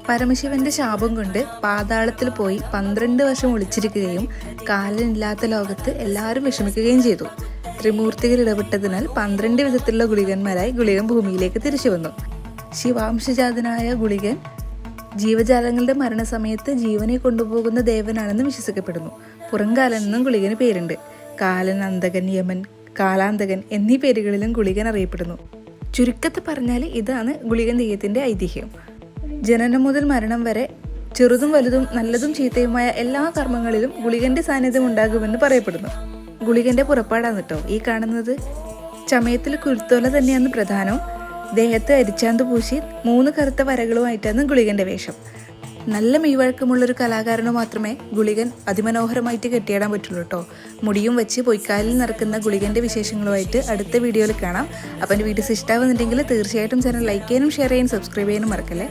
പരമശിവന്റെ ശാപം കൊണ്ട് പാതാളത്തിൽ പോയി 12 വർഷം ഒളിച്ചിരിക്കുകയും കാലനില്ലാത്ത ലോകത്ത് എല്ലാവരും വിഷമിക്കുകയും ചെയ്തു. ത്രിമൂർത്തികൾ ഇടപെട്ടതിനാൽ 12 വിധത്തിലുള്ള ഗുളികന്മാരായി ഗുളികൻ ഭൂമിയിലേക്ക് തിരിച്ചു വന്നു. ശിവാംശജാതനായ ഗുളികൻ ജീവജാലങ്ങളുടെ മരണസമയത്ത് ജീവനെ കൊണ്ടുപോകുന്ന ദേവനാണെന്ന് വിശ്വസിക്കപ്പെടുന്നു. പുറംകാലൻ എന്നും ഗുളികന് പേരുണ്ട്. കാലൻ, അന്തകൻ, യമൻ, കാലാന്തകൻ എന്നീ പേരുകളിലും ഗുളികൻ അറിയപ്പെടുന്നു. ചുരുക്കത്തിൽ പറഞ്ഞാൽ ഇതാണ് ഗുളികൻ തെയ്യത്തിൻ്റെ ഐതിഹ്യം. ജനനം മുതൽ മരണം വരെ ചെറുതും വലുതും നല്ലതും ചീത്തയുമായ എല്ലാ കർമ്മങ്ങളിലും ഗുളികന്റെ സാന്നിധ്യം ഉണ്ടാകുമെന്ന് പറയപ്പെടുന്നു. ഗുളികന്റെ പുറപ്പാടാണ് കേട്ടോ ഈ കാണുന്നത്. ചമയത്തിൽ കുരുത്തോല തന്നെയാണ് പ്രധാനം. ദേഹത്ത് അരിച്ചാന്ത് പൂശി 3 കറുത്ത വരകളുമായിട്ടാണ് ഗുളികന്റെ വേഷം. നല്ല മെയ്വഴക്കമുള്ളൊരു കലാകാരന് മാത്രമേ ഗുളികൻ അതിമനോഹരമായിട്ട് കെട്ടിയിടാൻ പറ്റുള്ളൂ കേട്ടോ. മുടിയും വെച്ച് പൊയ്ക്കാലിൽ നടക്കുന്ന ഗുളികന്റെ വിശേഷങ്ങളുമായിട്ട് അടുത്ത വീഡിയോയിൽ കാണാം. അപ്പം എൻ്റെ വീഡിയോസ് ഇഷ്ടമാവുന്നുണ്ടെങ്കിൽ തീർച്ചയായിട്ടും ചാനൽ ലൈക്ക് ചെയ്യാനും ഷെയർ ചെയ്യാനും സബ്സ്ക്രൈബ് ചെയ്യാനും മറക്കല്ലേ.